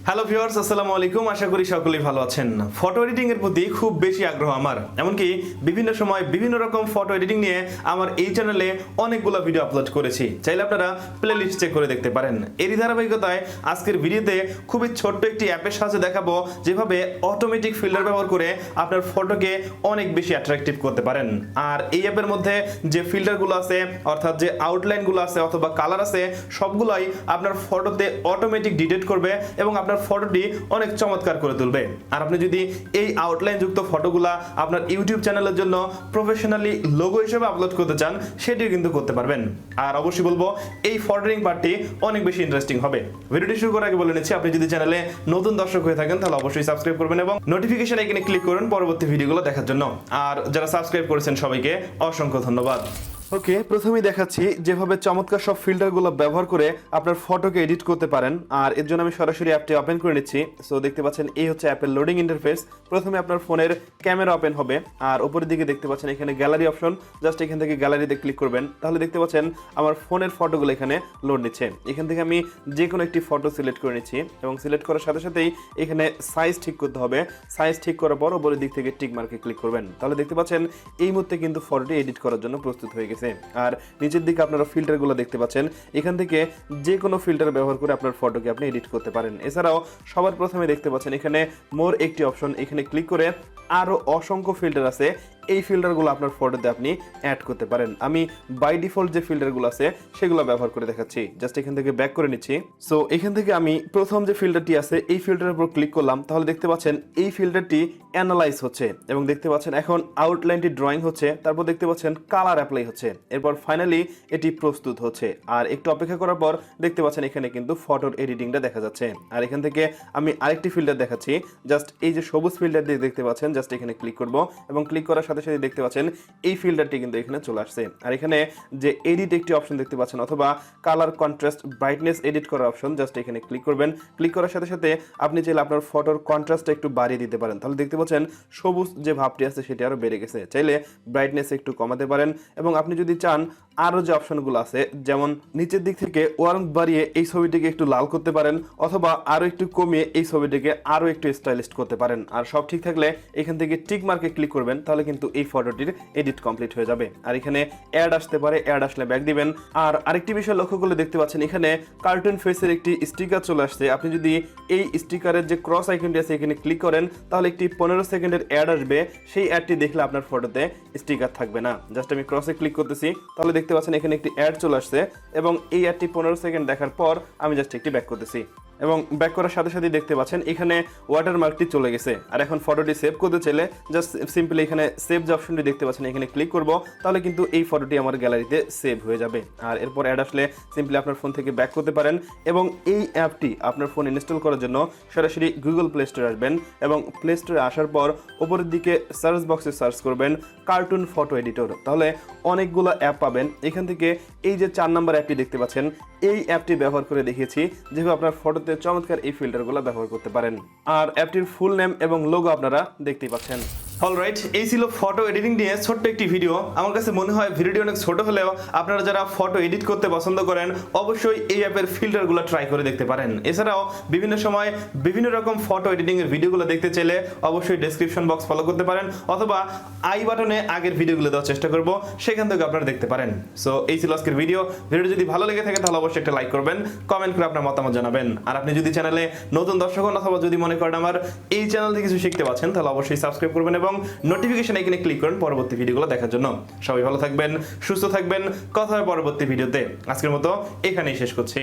Hello viewers, আসসালামু আলাইকুম। আশা করি সকলেই ভালো আছেন। ফটো এডিটিং এর প্রতি খুব বেশি আগ্রহ আমার, এমনকি বিভিন্ন সময় বিভিন্ন রকম ফটো এডিটিং নিয়ে আমার এই চ্যানেলে অনেকগুলো ভিডিও আপলোড করেছি। চাইলে আপনারা প্লে লিস্ট চেক করে দেখতে পারেন। এরই ধারাবাহিকতায় আজকের ভিডিওতে খুবই ছোট্ট একটি অ্যাপের সাহায্যে দেখাবো যেভাবে অটোমেটিক ফিল্টার ব্যবহার করে আপনার ফটোকে অনেক বেশি অ্যাট্রাকটিভ করতে পারেন। আর এই অ্যাপের মধ্যে যে ফিল্টারগুলো আছে, অর্থাৎ যে আউটলাইনগুলো আছে অথবা কালার আছে, সবগুলাই আপনার ফটোতে অটোমেটিক ডিটেক্ট করবে এবং আপনার ফটোটি অনেক চমৎকার করে তুলবে। আর আপনি যদি এই আউটলাইন যুক্ত ফটোগুলা আপনার ইউটিউব চ্যানেলের জন্য প্রফেশনালি লোগো হিসেবে আপলোড করতে চান, সেটিও কিন্তু করতে পারবেন। আর অবশ্যই বলবো এই ফটোরিং পার্টটি অনেক বেশি ইন্টারেস্টিং হবে। ভিডিওটি শুরু করার আগে বলে নিচ্ছি, আপনি যদি চ্যানেলে নতুন দর্শক হয়ে থাকেন তাহলে অবশ্যই সাবস্ক্রাইব করবেন এবং নোটিফিকেশন আইকনে ক্লিক করুন পরবর্তী ভিডিওগুলো দেখার জন্য। আর যারা সাবস্ক্রাইব করেছেন সবাইকে অসংখ্য ধন্যবাদ। ওকে, প্রথমেই দেখাচ্ছি যেভাবে চমৎকার সব ফিল্টারগুলো ব্যবহার করে আপনার ফটোকে এডিট করতে পারেন। আর এর জন্য আমি সরাসরি অ্যাপটি ওপেন করে নিচ্ছি। সো দেখতে পাচ্ছেন এই হচ্ছে অ্যাপের লোডিং ইন্টারফেস। প্রথমে আপনার ফোনের ক্যামেরা ওপেন হবে আর উপরের দিকে দেখতে পাচ্ছেন এখানে গ্যালারি অপশন। জাস্ট এখান থেকে গ্যালারিতে ক্লিক করবেন, তাহলে দেখতে পাচ্ছেন আমার ফোনের ফটোগুলো এখানে লোড নিচ্ছে। এখান থেকে আমি যে কোনো একটি ফটো সিলেক্ট করে নিচ্ছি এবং সিলেক্ট করার সাথে সাথেই এখানে সাইজ ঠিক করতে হবে। সাইজ ঠিক করার পর উপরের দিক থেকে টিক মার্কে ক্লিক করবেন, তাহলে দেখতে পাচ্ছেন এই মুহূর্তে কিন্তু ফটোটি এডিট করার জন্য প্রস্তুত হয়ে গেছে। আর নিচের দিকে আপনারা ফিল্টারগুলো দেখতে পাচ্ছেন, এখান থেকে যে কোনো ফিল্টার ব্যবহার করে আপনার ফটোকে আপনি এডিট করতে পারেন। এছাড়াও সবার প্রথমে দেখতে পাচ্ছেন এখানে মোর একটি অপশন, এখানে ক্লিক করে আরো অসংখ্য ফিল্টার আছে, এই ফিল্টারগুলো আপনার ফটোতে আপনি অ্যাড করতে পারেন। আমি বাই ডিফল্ট যে ফিল্টারগুলো আছে সেগুলো ব্যবহার করে দেখাচ্ছি। জাস্ট এখান থেকে ব্যাক করে নিচ্ছি। সো এখান থেকে আমি প্রথম যে ফিল্টারটি আছে এই ফিল্টারের উপর ক্লিক করলাম, তাহলে দেখতে পাচ্ছেন এই ফিল্টারটি অ্যানালাইজ হচ্ছে এবং দেখতে পাচ্ছেন এখন আউটলাইনটি ড্রয়িং হচ্ছে, তারপর দেখতে পাচ্ছেন কালার অ্যাপ্লাই হচ্ছে, এরপর ফাইনালি এটি প্রস্তুত হচ্ছে। আর একটু অপেক্ষা করার পর দেখতে পাচ্ছেন এখানে কিন্তু ফটোর এডিটিংটা দেখা যাচ্ছে। আর এখান থেকে আমি আরেকটি ফিল্টার দেখাচ্ছি। জাস্ট এই যে সবুজ ফিল্টার দিয়ে দেখতে পাচ্ছেন, জাস্ট এখানে ক্লিক করব এবং ক্লিক করার সাথে সাথে দেখতে পাচ্ছেন এই ফিল্টারটি কিন্তু এখানে চলে আসছে। আর এখানে যে এডিট একটি অপশন দেখতে পাচ্ছেন অথবা কালার কন্ট্রাস্ট ব্রাইটনেস এডিট করার অপশন, জাস্ট এখানে ক্লিক করবেন। ক্লিক করার সাথে সাথে আপনি চাইলে আপনার ফটোর কন্ট্রাস্টটা একটু বাড়িয়ে দিতে পারেন, তাহলে দেখতে পাচ্ছেন সবুজ যে ভাবটি আছে সেটি আরো বেড়ে গেছে। চাইলে ব্রাইটনেস একটু কমাতে পারেন এবং আপনি যদি চান আরো যে অপশনগুলো আছে, যেমন নিচের দিক থেকে ওয়ার্ম বাড়িয়ে এই ছবিটিকে একটু লাল করতে পারেন অথবা আরো একটু কমিয়ে এই ছবিটিকে আরো একটু স্টাইলিস্ট করতে পারেন। আর সব ঠিক থাকলে এখান থেকে টিক মার্কে ক্লিক করবেন, তাহলে কিন্তু এই ফটোটির এডিট কমপ্লিট হয়ে যাবে। আর এখানে অ্যাড আসতে পারে, অ্যাড আসলে ব্যাক দিবেন। আর আরেকটি বিষয় লক্ষ্য করলে দেখতে পাচ্ছেন এখানে কার্টুন ফেসের একটি স্টিকার চলে আসছে। আপনি যদি এই স্টিকারের যে ক্রস আইকনটি আছে এখানে ক্লিক করেন, তাহলে একটি 15 সেকেন্ডের অ্যাড আসবে। সেই অ্যাডটি দেখলে আপনার ফটোতে স্টিকার থাকবে না। জাস্ট আমি ক্রসে ক্লিক করতেছি, তাহলে দেখতে পাচ্ছেন এখানে একটি অ্যাড চলে আসছে এবং এই অ্যাডটি 15 সেকেন্ড দেখার পর আমি জাস্ট একটি ব্যাক করতেছি এবং ব্যাক করার সাথে সাথে দেখতে পাচ্ছেন এখানে ওয়াটারমার্কটি চলে গেছে। আর এখন ফটোটি সেভ করতে চাইলে জাস্ট সিম্পলি এখানে সেভ যে অপশনটি দেখতে পাচ্ছেন এখানে ক্লিক করব, তাহলে কিন্তু এই ফটোটি আমার গ্যালারিতে সেভ হয়ে যাবে। আর এরপর অ্যাড আসলে সিম্পলি আপনার ফোন থেকে ব্যাক করতে পারেন এবং এই অ্যাপটি আপনার ফোন ইনস্টল করার জন্য সরাসরি গুগল প্লে স্টোরে আসবেন এবং প্লে স্টোরে আসার পর উপরের দিকে সার্চ বক্সে সার্চ করবেন কার্টুন ফটো এডিটর, তাহলে অনেকগুলো অ্যাপ পাবেন। এখান থেকে এই যে 4 নম্বর অ্যাপটি দেখতে পাচ্ছেন এই অ্যাপটি ব্যবহার করে দেখিয়েছি যেভাবে আপনার ফটোতে চমৎকার এই ফিল্টারগুলো ব্যবহার করতে পারেন। আর অ্যাপটির ফুল নেম এবং লোগো আপনারা দেখতেই পাচ্ছেন। অলরাইট, এই ছিল ফটো এডিটিং নিয়ে ছোট্ট একটি ভিডিও। আমার কাছে মনে হয় ভিডিওটি অনেক ছোট হলেও আপনারা যারা ফটো এডিট করতে পছন্দ করেন অবশ্যই এই অ্যাপের ফিল্টারগুলো ট্রাই করে দেখতে পারেন। এছাড়াও বিভিন্ন সময় বিভিন্ন রকম ফটো এডিটিং এর ভিডিওগুলো দেখতে চাইলে অবশ্যই ডেসক্রিপশন বক্স ফলো করতে পারেন অথবা আই বাটনে আগের ভিডিওগুলো দেওয়ার চেষ্টা করব, সেখান থেকে আপনারা দেখতে পারেন। সো এই ছিল আজকের ভিডিও যদি ভালো লেগে থাকে তাহলে অবশ্যই একটা লাইক করবেন, কমেন্ট করে আপনার মতামত জানাবেন। আর আপনি যদি চ্যানেলে নতুন দর্শক হন অথবা যদি মনে করেন আমার এই চ্যানেল থেকে কিছু শিখতে পাচ্ছেন তাহলে অবশ্যই সাবস্ক্রাইব করবেন এবং নোটিফিকেশন আইকনে ক্লিক করুন পরবর্তী ভিডিওগুলো দেখার জন্য। সবাই ভালো থাকবেন, সুস্থ থাকবেন, কথা হবে পরবর্তী ভিডিওতে। আজকের মতো এখানেই শেষ করছি।